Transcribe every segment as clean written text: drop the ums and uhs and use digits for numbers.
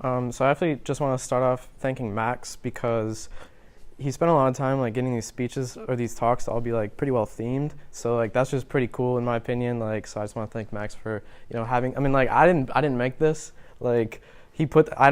So I actually just want to start off thanking Max because he spent a lot of time like getting these speeches or these talks to all be like pretty well themed. So like that's just pretty cool in my opinion. Like so I just want to thank Max for having. I mean like I didn't make this. Like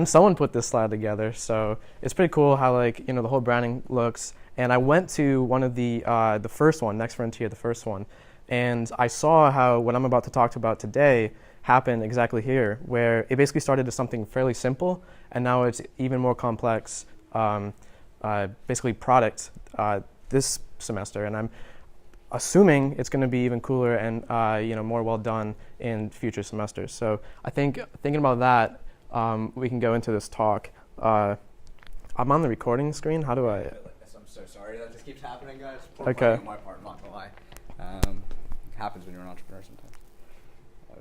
someone put this slide together. So it's pretty cool how like the whole branding looks. And I went to one of the first one, Next Frontier, the first one, and I saw how what I'm about to talk about today happened exactly here, where it basically started as something fairly simple, and now it's even more complex, basically product this semester, and I'm assuming it's going to be even cooler and more well done in future semesters. So I think thinking about that, we can go into this talk. I'm on the recording screen. How do I? I'm so sorry that just keeps happening, guys. Okay. On my part, I'm not gonna lie. It happens when you're an entrepreneur sometimes.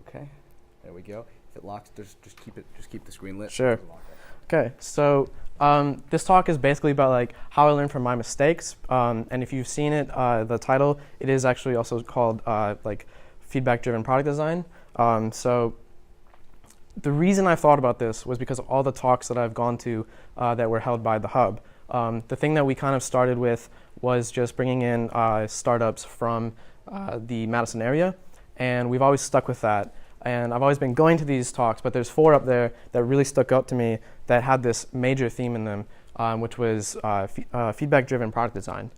Okay. There we go. If it locks, just keep the screen lit. Sure. Okay. So this talk is basically about like how I learned from my mistakes. And if you've seen it, the title, it is actually also called like feedback-driven product design. So the reason I thought about this was because of all the talks that I've gone to that were held by the Hub. The thing that we kind of started with was just bringing in startups from the Madison area, and we've always stuck with that. And I've always been going to these talks, but there's 4 up there that really stuck out to me that had this major theme in them, which was feedback-driven product design.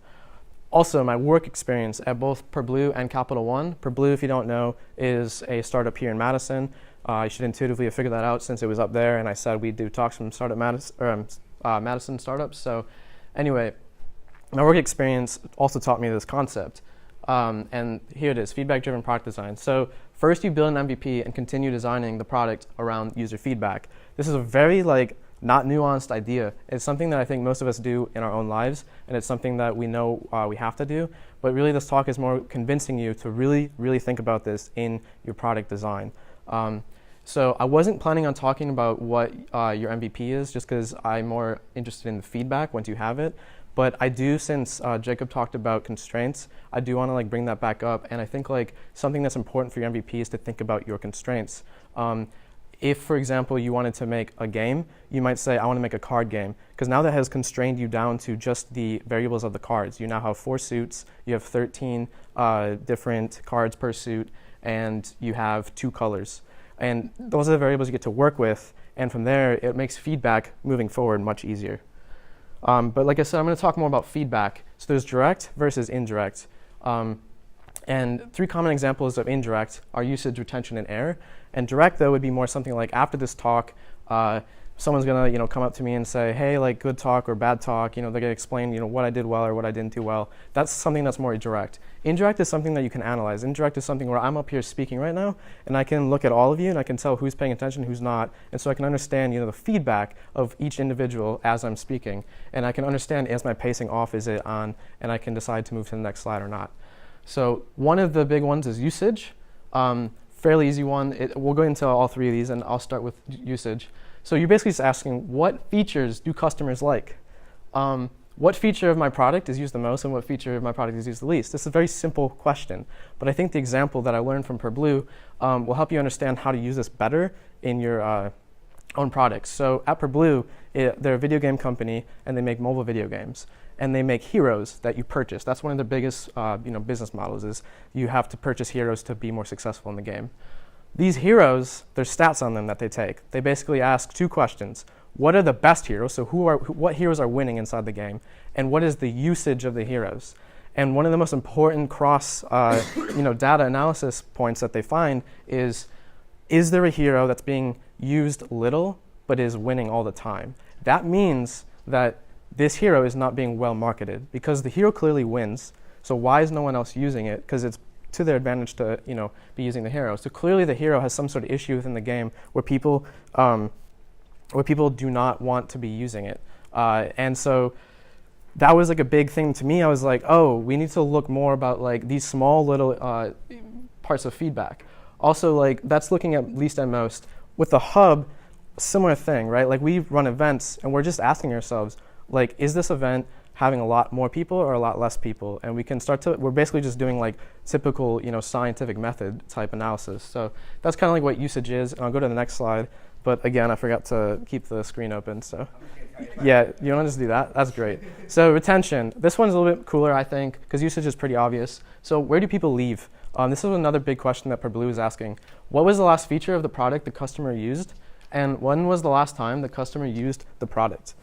Also, my work experience at both Perblue and Capital One. Perblue, if you don't know, is a startup here in Madison. You should intuitively have figured that out since it was up there, and I said we do talks from Madison startups. So anyway, my work experience also taught me this concept. And here it is, feedback-driven product design. So first you build an MVP and continue designing the product around user feedback. This is a very not nuanced idea. It's something that I think most of us do in our own lives, and it's something that we know we have to do. But really this talk is more convincing you to really, really think about this in your product design. So I wasn't planning on talking about what your MVP is, just because I'm more interested in the feedback once you have it. But I do, since Jacob talked about constraints, I do want to bring that back up. And I think something that's important for your MVP is to think about your constraints. If, for example, you wanted to make a game, you might say, I want to make a card game. Because now that has constrained you down to just the variables of the cards. You now have 4 suits, you have 13 different cards per suit, and you have 2 colors. And those are the variables you get to work with. And from there, it makes feedback moving forward much easier. But like I said, I'm going to talk more about feedback. So there's direct versus indirect. And 3 common examples of indirect are usage, retention, and error. And direct, though, would be more something like after this talk, someone's going to come up to me and say, hey, good talk or bad talk. They're going to explain what I did well or what I didn't do well. That's something that's more direct. Indirect is something that you can analyze. Indirect is something where I'm up here speaking right now, and I can look at all of you, and I can tell who's paying attention, who's not. And so I can understand the feedback of each individual as I'm speaking. And I can understand, is my pacing off, is it on, and I can decide to move to the next slide or not. So one of the big ones is usage. Fairly easy one. We'll go into all 3 of these, and I'll start with usage. So you're basically just asking, what features do customers like? What feature of my product is used the most, and what feature of my product is used the least? This is a very simple question, but I think the example that I learned from Perblue will help you understand how to use this better in your own products. So at Perblue, they're a video game company, and they make mobile video games. And they make heroes that you purchase. That's one of their biggest business models, is you have to purchase heroes to be more successful in the game. These heroes, there's stats on them that they take. They basically ask 2 questions. What are the best heroes? So what heroes are winning inside the game? And what is the usage of the heroes? And one of the most important cross data analysis points that they find is there a hero that's being used little but is winning all the time? That means that this hero is not being well marketed, because the hero clearly wins. So why is no one else using it? Because it's to their advantage to be using the hero. So clearly the hero has some sort of issue within the game where people do not want to be using it. And so that was a big thing to me. I was like, oh, we need to look more about these small little parts of feedback. Also, that's looking at least and most. With the Hub, similar thing, right? We run events, and we're just asking ourselves, is this event having a lot more people or a lot less people? And we can we're basically just doing typical, scientific method type analysis. So that's kind of what usage is. And I'll go to the next slide. but again, I forgot to keep the screen open, so. Yeah, you want to just do that? That's great. So retention. This one's a little bit cooler, I think, because usage is pretty obvious. So where do people leave? This is another big question that Perblue is asking. What was the last feature of the product the customer used? And when was the last time the customer used the product?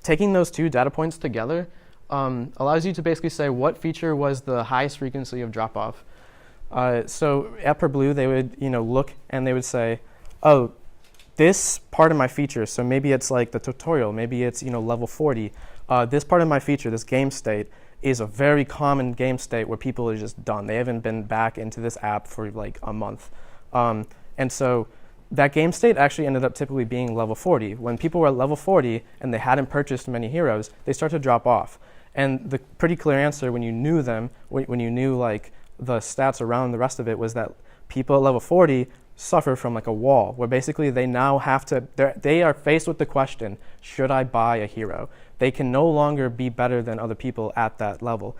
Taking those two data points together allows you to basically say what feature was the highest frequency of drop-off. So at Perblue, they would look and they would say, oh, this part of my feature, so maybe it's like the tutorial, maybe it's level 40. This part of my feature, this game state, is a very common game state where people are just done. They haven't been back into this app for like a month. And so that game state actually ended up typically being level 40. When people were at level 40 and they hadn't purchased many heroes, they start to drop off. And the pretty clear answer when you knew them, when you knew like the stats around the rest of it, was that people at level 40 suffer from like a wall, where basically they now have to, they are faced with the question, should I buy a hero? They can no longer be better than other people at that level.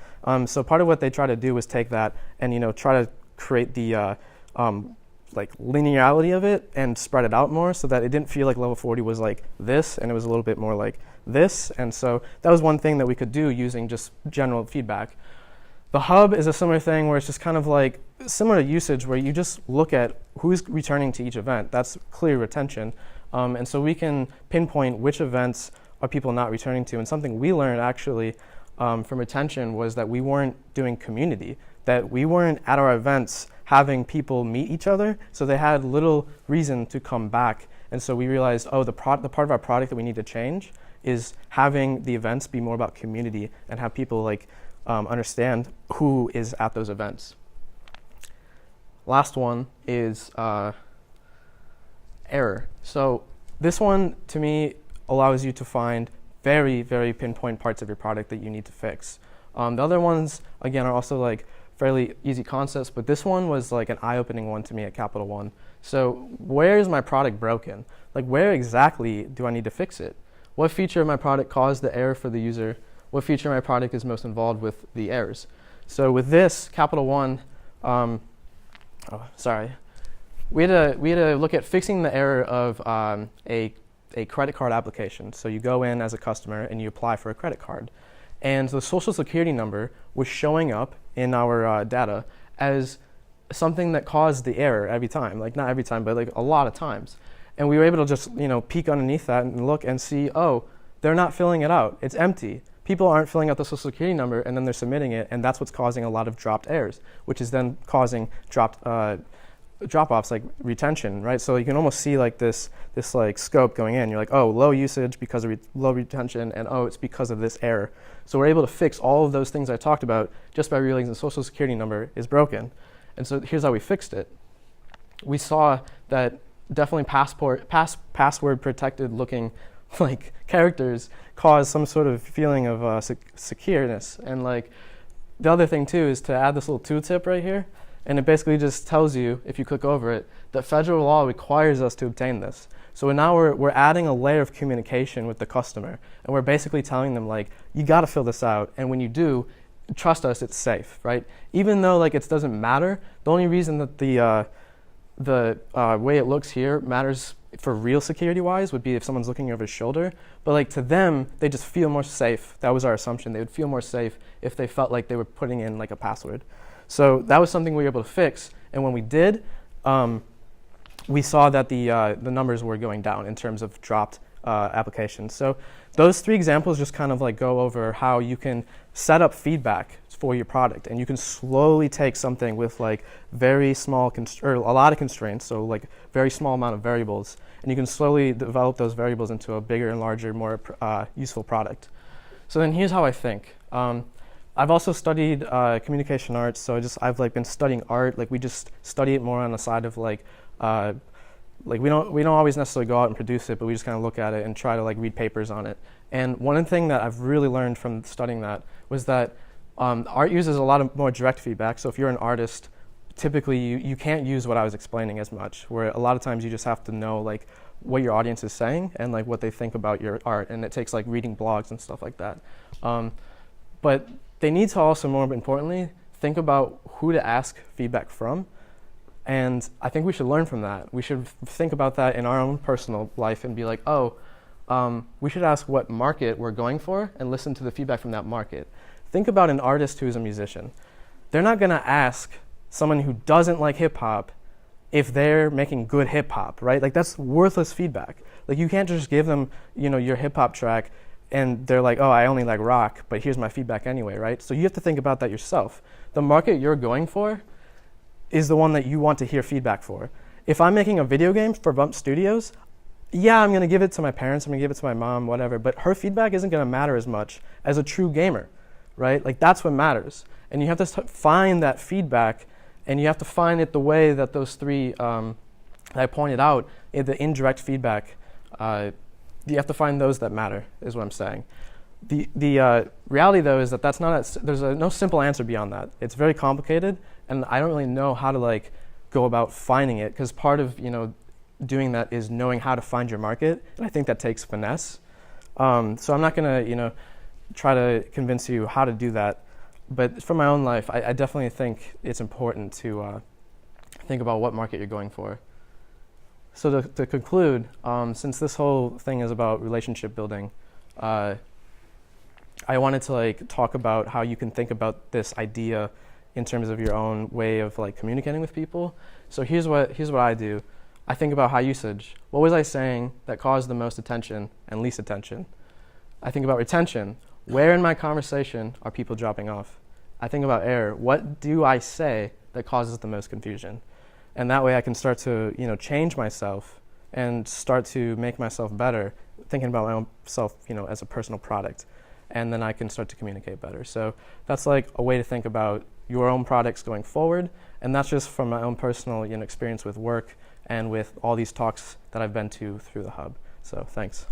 So part of what they try to do is take that and try to create the like linearity of it and spread it out more so that it didn't feel like level 40 was like this and it was a little bit more like this. And so that was one thing that we could do using just general feedback. The hub is a similar thing where it's just kind of like similar to usage where you just look at who's returning to each event. That's clear retention. And so we can pinpoint which events are people not returning to. And something we learned actually from retention was that we weren't doing community, that we weren't at our events having people meet each other, so they had little reason to come back. And so we realized, oh, the part of our product that we need to change is having the events be more about community and have people like understand who is at those events. Last one is error. So this one, to me, allows you to find very, very pinpoint parts of your product that you need to fix. The other ones, again, are also like fairly easy concepts, but this one was like an eye-opening one to me at Capital One. So where is my product broken? Like where exactly do I need to fix it? What feature of my product caused the error for the user? What feature of my product is most involved with the errors? So with this, Capital One, we had to look at fixing the error of a credit card application. So you go in as a customer and you apply for a credit card. And the social security number was showing up in our data as something that caused the error every time. Like not every time, but like a lot of times. And we were able to just peek underneath that and look and see, oh, they're not filling it out. It's empty. People aren't filling out the social security number and then they're submitting it, and that's what's causing a lot of dropped errors, which is then causing drop-offs like retention, right? So you can almost see like this like scope going in. You're like, oh, low usage because of low retention, and oh, it's because of this error. So we're able to fix all of those things I talked about just by realizing the social security number is broken. And so here's how we fixed it. We saw that definitely password protected looking like characters cause some sort of feeling of secureness. And like the other thing too is to add this little tooltip right here. And it basically just tells you, if you click over it, that federal law requires us to obtain this. So now we're adding a layer of communication with the customer. And we're basically telling them, like, you got to fill this out. And when you do, trust us, it's safe, right? Even though like it doesn't matter, the only reason that the way it looks here matters for real security-wise would be if someone's looking over his shoulder. But like to them, they just feel more safe. That was our assumption. They would feel more safe if they felt like they were putting in like a password. So that was something we were able to fix, and when we did, we saw that the numbers were going down in terms of dropped applications. So those three examples just kind of like go over how you can set up feedback for your product, and you can slowly take something with like very small or a lot of constraints, so like very small amount of variables, and you can slowly develop those variables into a bigger and larger, more useful product. So then here's how I think. I've also studied communication arts, so I've like been studying art. Like we just study it more on the side of like we don't always necessarily go out and produce it, but we just kind of look at it and try to like read papers on it. And one thing that I've really learned from studying that was that art uses a lot of more direct feedback. So if you're an artist, typically you can't use what I was explaining as much. Where a lot of times you just have to know like what your audience is saying and like what they think about your art, and it takes like reading blogs and stuff like that. But they need to also, more importantly, think about who to ask feedback from. And I think we should learn from that. We should think about that in our own personal life and be like, we should ask what market we're going for and listen to the feedback from that market. Think about an artist who's a musician. They're not going to ask someone who doesn't like hip hop if they're making good hip hop, right? Like, that's worthless feedback. Like, you can't just give them, your hip hop track and they're like, oh, I only like rock, but here's my feedback anyway, right? So you have to think about that yourself. The market you're going for is the one that you want to hear feedback for. If I'm making a video game for Bump Studios, yeah, I'm going to give it to my parents, I'm going to give it to my mom, whatever, but her feedback isn't going to matter as much as a true gamer, right? Like, that's what matters. And you have to find that feedback, and you have to find it the way that those three that I pointed out, the indirect feedback, you have to find those that matter, is what I'm saying. The reality, though, is that that's not there's no simple answer beyond that. It's very complicated, and I don't really know how to go about finding it, because part of doing that is knowing how to find your market, and I think that takes finesse. So I'm not going to try to convince you how to do that, but from my own life, I definitely think it's important to think about what market you're going for. So to conclude, since this whole thing is about relationship building, I wanted to talk about how you can think about this idea in terms of your own way of communicating with people. So here's what I do. I think about high usage. What was I saying that caused the most attention and least attention? I think about retention. Where in my conversation are people dropping off? I think about error. What do I say that causes the most confusion? And that way I can start to change myself and start to make myself better, thinking about my own self as a personal product. And then I can start to communicate better. So that's a way to think about your own products going forward. And that's just from my own personal experience with work and with all these talks that I've been to through the hub. So thanks.